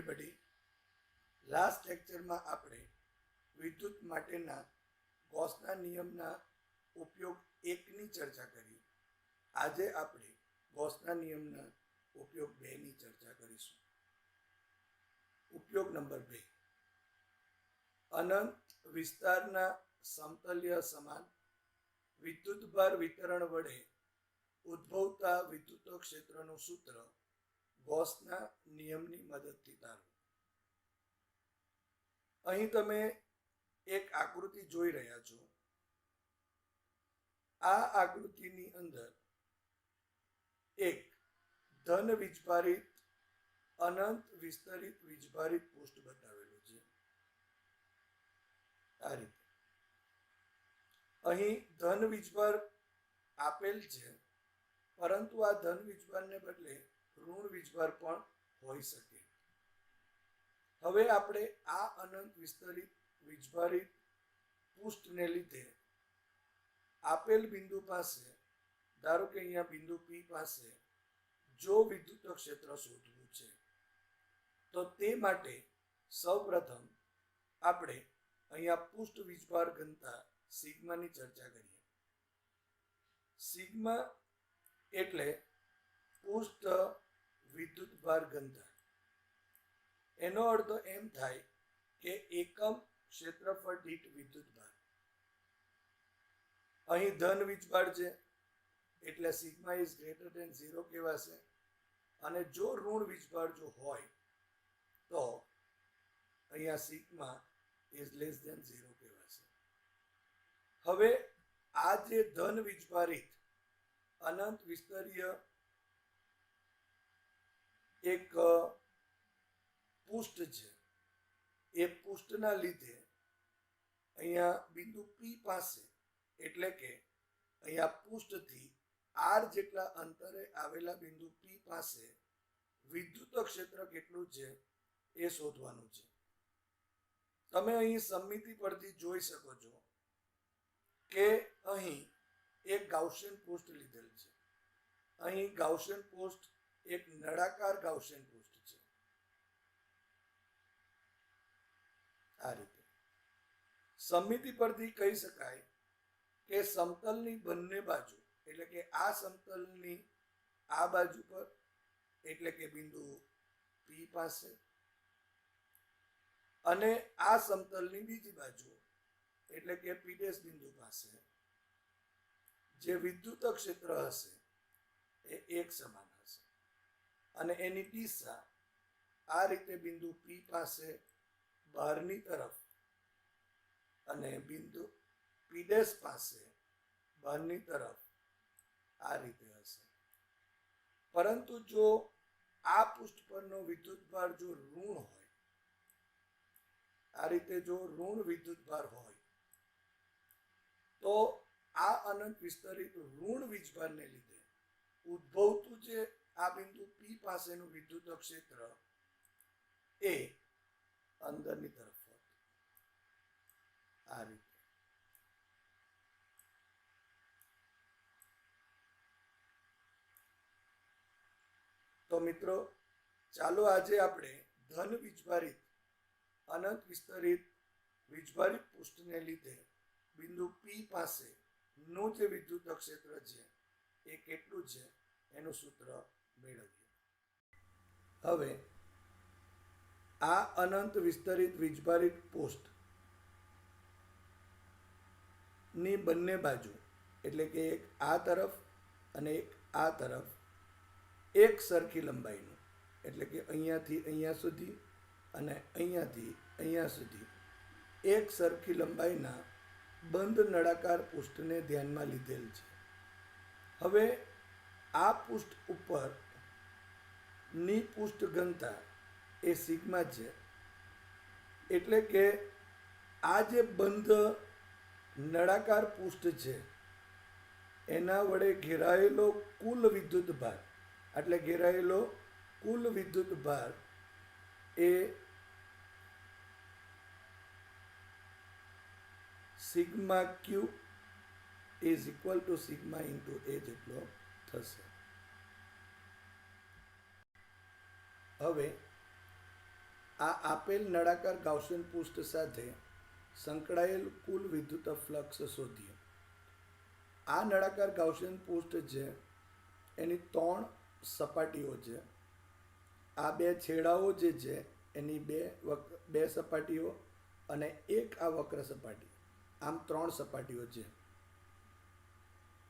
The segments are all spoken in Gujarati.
everybody. લાસ્ટ લેક્ચરમાં આપણે વિદ્યુત માટેના ગૌસના નિયમના ઉપયોગ 1 ની ચર્ચા કરી. આજે આપણે ગૌસના નિયમના ઉપયોગ 2 ની ચર્ચા કરીશું. ઉપયોગ નંબર 2. અનંત વિસ્તારના સમતલ્ય સમાન વિદ્યુતભાર વિતરણ વડે ઉદ્ભવતા વિદ્યુત ક્ષેત્રનું સૂત્ર ગૌસના નિયમની મદદથી તારવું. અહીં તમે એક આકૃતિ જોઈ રહ્યા છો. આ આકૃતિની અંદર એક ધન વીજભારિત અનંત વિસ્તરિત વીજભારિત પૃષ્ઠ બતાવેલું છે. આ રીતે અહીં ધન વીજભાર આપેલ છે, પરંતુ આ ધન વીજભારને બદલે ઋણ વીજભાર પણ હોઈ શકે. હવે આપણે આ અનંત વિસ્તરિત વીજભારિત પૃષ્ઠને લીધે આપેલ બિંદુ પાસે, ધારો કે અહીંયા બિંદુ P પાસે જો વિદ્યુત ક્ષેત્ર શોધવું છે, તો તે માટે સૌપ્રથમ આપણે અહીંયા પૃષ્ઠ વીજભાર ઘનતા સિગ્માની ચર્ચા કરીએ. સિગ્મા એટલે પૃષ્ઠ વિદ્યુતભાર ઘનતા. એનો અર્થ એમ થાય કે એકમ ક્ષેત્રફળ દીઠ વિદ્યુતભાર. અહીં ધન વીજભાર છે એટલે સિગ્મા ઇઝ ગ્રેટર ધેન 0 કહેવાશે, અને જો ઋણ વીજભાર જો હોય તો અહીંયા સિગ્મા ઇઝ લેસ ધેન 0 કહેવાશે. હવે આ જે ધન વીજભારિત અનંત વિસ્તરીય એક પૃષ્ઠ છે, એ પૃષ્ઠના લીધે અહીંયા બિંદુ P પાસે, એટલે કે અહીંયા પૃષ્ઠથી R જેટલા અંતરે આવેલા બિંદુ P પાસે વિદ્યુત ક્ષેત્ર કેટલું છે એ શોધવાનું છે. તમે અહીં સમમિતિ પરથી જોઈ શકો છો કે અહીં એક ગાઉસિયન પૃષ્ઠ લીધેલ છે. અહીં ગાઉસિયન પૃષ્ઠ એક નળાકાર ગાઉસિયન પૃષ્ઠ છે. આ રીતે સમમિતિ પરથી કહી શકાય કે સમતલની બંને બાજુ, એટલે કે આ સમતલની આ બાજુ પર, એટલે કે બિંદુ P પાસે, અને આ સમતલની બીજી બાજુ, એટલે કે P' બિંદુ પાસે જે વિદ્યુત ક્ષેત્ર હશે એ એક સમાન હશે, અને એની દિશા આ રીતે બિંદુ P પાસે બહારની તરફ અને બિંદુ P' પાસે બહારની તરફ આ રીતે હશે. પરંતુ જો આ પૃષ્ઠ પરનો વિદ્યુતભાર જો ઋણ હોય, આ રીતે જો ઋણ વિદ્યુતભાર હોય, તો આ અનંત વિસ્તરિત ઋણ વીજભારને લીધે ઉદ્ભવતું જે આ બિંદુ P પાસેનું વિદ્યુત ક્ષેત્ર એ અંદરની તરફ હોત. આ રીતે તો મિત્રો, ચાલો આજે આપણે ધન વીજભારિત અનંત વિસ્તરિત વીજભારિત પૃષ્ઠને લીધે બિંદુ P પાસે નું જે વિદ્યુત ક્ષેત્ર છે એ કેટલું છે એનું સૂત્ર મેળવીએ. હવે આ અનંત વિસ્તરિત વીજભારિત પૃષ્ઠ ની બંને બાજુ, એટલે કે એક આ તરફ અને એક આ તરફ, એક સરખી લંબાઈનું, એટલે કે અહીંયાથી અહીંયા સુધી અને અહીંયાથી અહીંયા સુધી એક સરખી લંબાઈના બંધ નળાકાર પૃષ્ઠને ધ્યાનમાં લીધેલ છે. હવે આ પૃષ્ઠ ઉપર ની પૃષ્ઠ ઘનતા એ સિગ્મા છે, એટલે કે આ જે બંધ નળાકાર પૃષ્ઠ છે એના વડે ઘેરાયેલો કુલ વિદ્યુત ભાર, એટલે ઘેરાયેલો કુલ વિદ્યુત ભાર એ sigma q is equal to sigma into A જેટલો થશે. હવે આ આપેલ નળાકાર ગાઉસિયન પૃષ્ઠ સાથે સંકળાયેલ કુલ વિદ્યુત ફ્લક્સ શોધીએ. આ નળાકાર ગાઉસિયન પૃષ્ઠ છે એની 3 સપાટીઓ છે. આ 2 છેડાઓ જે છે એની બે સપાટીઓ અને એક આ વક્ર સપાટી, આમ 3 સપાટીઓ છે.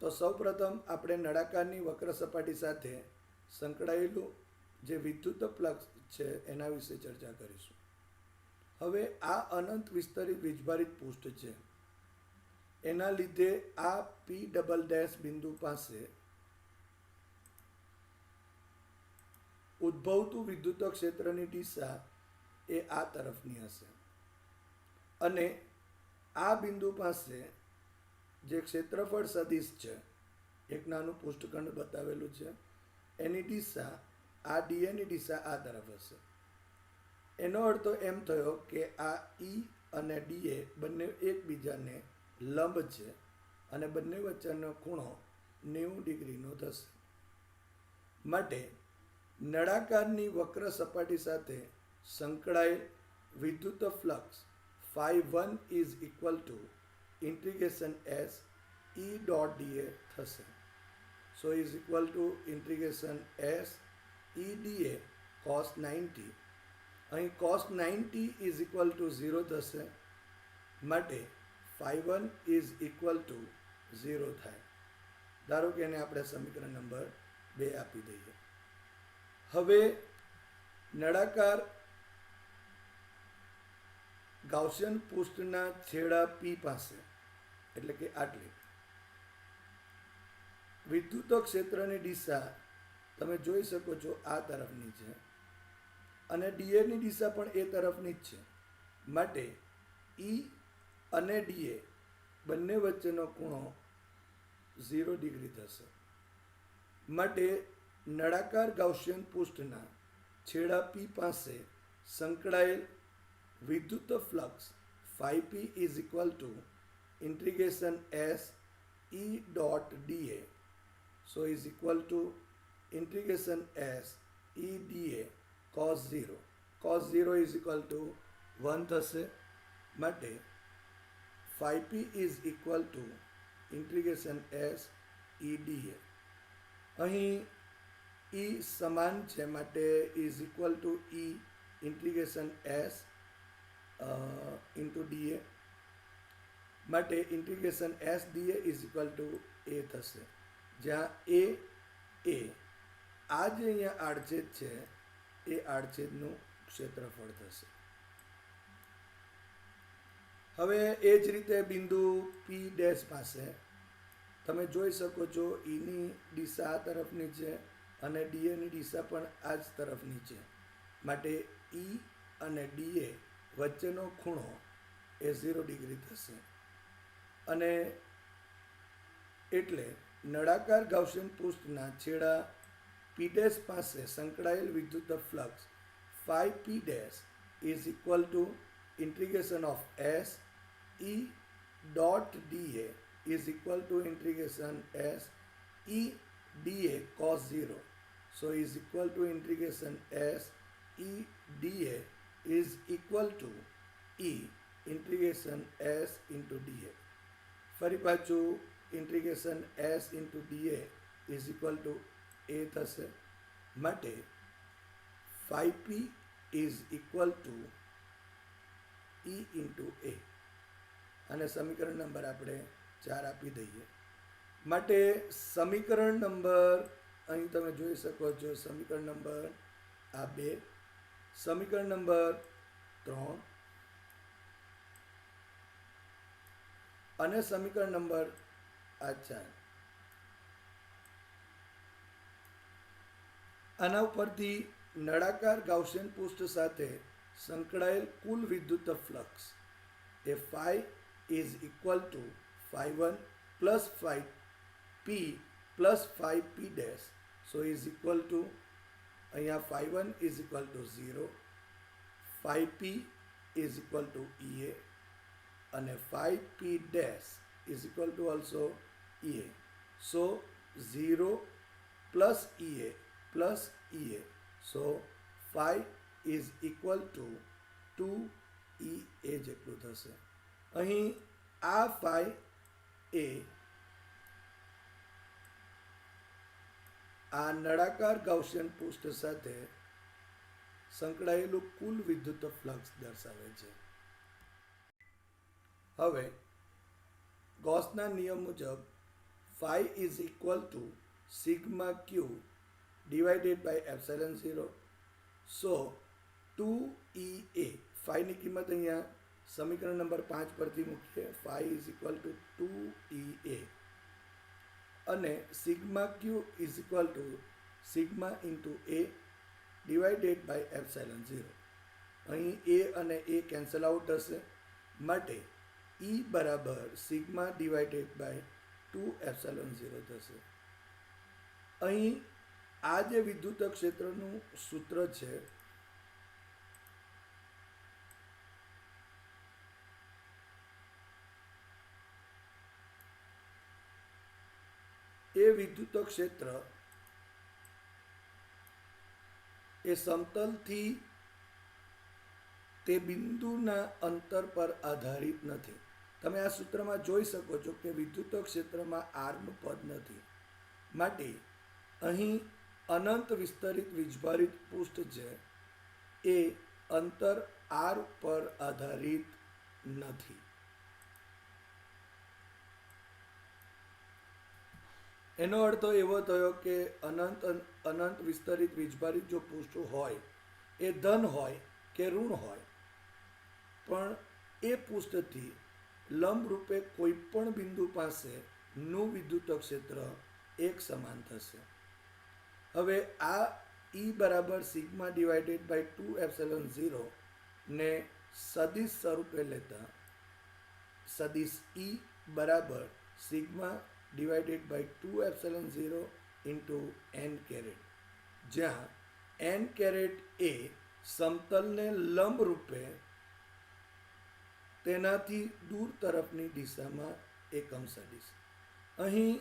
તો સૌપ્રથમ આપણે નળાકારની વક્ર સપાટી સાથે સંકળાયેલું જે વિદ્યુત ફ્લક્સ છે એના વિશે ચર્ચા કરીશું. હવે આ અનંત વિસ્તરિત વીજભારિત પૃષ્ઠ છે. એના લીધે આ P ડબલ ડેશ બિંદુ પાસે ઉદ્ભવતું વિદ્યુત ક્ષેત્રની દિશા એ આ તરફની હશે અને આ બિંદુ પાસે જે ક્ષેત્રફળ સદિશ છે, એક નાનું પૃષ્ઠખંડ બતાવેલું છે, એની દિશા આ ડીએની દિશા આ તરફ હશે. એનો અર્થ એમ થયો કે આ ઈ અને ડીએ બંને એકબીજાને લંબ છે અને બંને વચ્ચેનો ખૂણો 90 ડિગ્રીનો થશે. માટે નળાકારની વક્ર સપાટી સાથે સંકળાયેલ વિદ્યુત flux φ1 is equal to integration S E dot d A થશે. So is equal to integration S E d A cos 90. અહીં cos 90 ઇઝ ઇક્વલ ટુ 0 થશે. માટે φ1 ઇઝ ઇક્વલ ટુ 0 થાય. ધારો કે એને આપણે સમીકરણ નંબર 2 આપી દઈએ. હવે નળાકાર ગાઉસિયન પૃષ્ઠના છેડા P પાસે, એટલે કે આટલી વિદ્યુત ક્ષેત્રની દિશા તમે જોઈ શકો છો આ તરફની છે અને ડીએની દિશા પણ એ તરફની જ છે. માટે ઈ અને ડીએ બંને વચ્ચેનો ખૂણો 0 ડિગ્રી થશે. માટે નળાકાર ગાઉસિયન પૃષ્ઠના છેડા P પાસે સંકળાયેલ વિદ્યુત flux φP is equal to integration S E dot d A. So is equal to integration S E d A cos 0. cos 0 is equal to 1 થશે. માટે φP is equal to integration S E d A. અહીં ઈ સમાન છે માટે is equal to E integration S into d A. માટે integration S d A is equal to A થશે, જ્યાં એ આ જે અહીંયા આડછેદ છે એ આડછેદનું ક્ષેત્રફળ થશે. હવે એ જ રીતે બિંદુ P ડેશ પાસે તમે જોઈ શકો છો ઈની દિશા આ તરફની છે અને ડીએની દિશા પણ આ જ તરફની છે. માટે ઈ અને ડીએ વચ્ચેનો ખૂણો એ 0 ડિગ્રી થશે. અને એટલે નળાકાર ગાઉસિયન પૃષ્ઠના છેડા P ડેશ પાસે સંકળાયેલ વિદ્યુત flux φP dash is equal to integration of S E dot d A is equal to integration S E d A cos 0. So is equal to integration S E d A is equal to E integration S into d A. ફરી પાછું integration S into d A is equal to A થશે. માટે φP is equal to E into A. અને સમીકરણ નંબર આપણે 4 આપી દઈએ. માટે સમીકરણ નંબર અહીં તમે જોઈ શકો છો, સમીકરણ નંબર આ 2, સમીકરણ નંબર 3 અને સમીકરણ નંબર આ 4. આના ઉપરથી નળાકાર ગાઉસિયન પૃષ્ઠ સાથે સંકળાયેલ કુલ વિદ્યુત ફ્લક્સ એ φ is equal to φ1 plus φP plus φP dash. So is equal to અહીંયા φ1 is equal to 0, φP is equal to E A અને φP dash is equal to also E A. So 0 plus E A plus E A. So φ is equal to 2EA જેટલું થશે. અહીં આ ફાઈ એ આ નળાકાર ગાઉસિયન પૃષ્ઠ સાથે સંકળાયેલું કુલ વિદ્યુત ફ્લક્સ દર્શાવે છે. હવે ગૌસના નિયમ મુજબ phi is equal to sigma q divided by epsilon 0. So 2EA ફાઈની કિંમત અહીંયા સમીકરણ નંબર 5 પરથી મૂકીએ. Phi is equal to 2EA અને sigma q is equal to sigma into A divided by epsilon 0. અહીં એ અને એ કેન્સલ આઉટ થશે, માટે E બરાબર સિગ્મા ડિવાઇડેડ બાય 2 એપ્સિલોન 0 થશે. અહીં આ જે વિદ્યુત ક્ષેત્રનું સૂત્ર છે એ વિદ્યુત ક્ષેત્ર એ સમતલથી તે બિંદુના અંતર પર આધારિત નથી. તમે આ સૂત્રમાં જોઈ શકો છો કે વિદ્યુત ક્ષેત્રમાં આરનું પદ નથી, માટે અહીં અનંત વિસ્તરિત વીજભારિત પૃષ્ઠ છે એ અંતર આર પર આધારિત નથી. એનો અર્થ એવો થયો કે અનંત વિસ્તરિત વીજભારિત જો પૃષ્ઠ હોય એ ધન હોય કે ઋણ હોય, પણ એ પૃષ્ઠથી લંબ રૂપે કોઈ પણ બિંદુ પાસે નું વિદ્યુત ક્ષેત્ર એક સમાન થશે. હવે આ E બરાબર સિગ્મા ડિવાઇડેડ બાય 2 એપ્સિલોન 0 ને સદિશ સ્વરૂપે લેતા સદિશ E બરાબર sigma divided by 2 epsilon 0 into n caret, જ્યાં n કેરેટ એ સમતલને લંબ રૂપે તેનાથી દૂર તરફની દિશામાં એકમ સદિશ. અહીં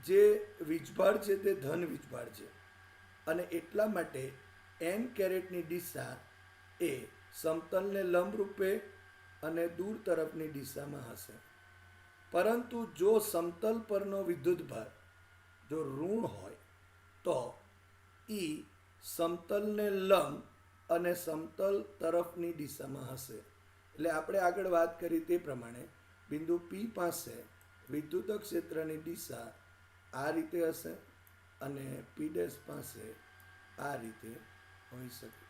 જે વીજભાર છે તે ધન વીજભાર છે અને એટલા માટે n કેરેટની દિશા એ સમતલને લંબ રૂપે અને દૂર તરફની દિશામાં હશે. પરંતુ જો સમતલ પરનો વિદ્યુતભાર જો ઋણ હોય તો E સમતલને લંબ અને સમતલ તરફની દિશામાં હશે. એટલે આપણે આગળ વાત કરી તે પ્રમાણે બિંદુ P પાસે વિદ્યુત ક્ષેત્રની દિશા આ રીતે હશે અને P' પાસે આ રીતે હોઈ શકે.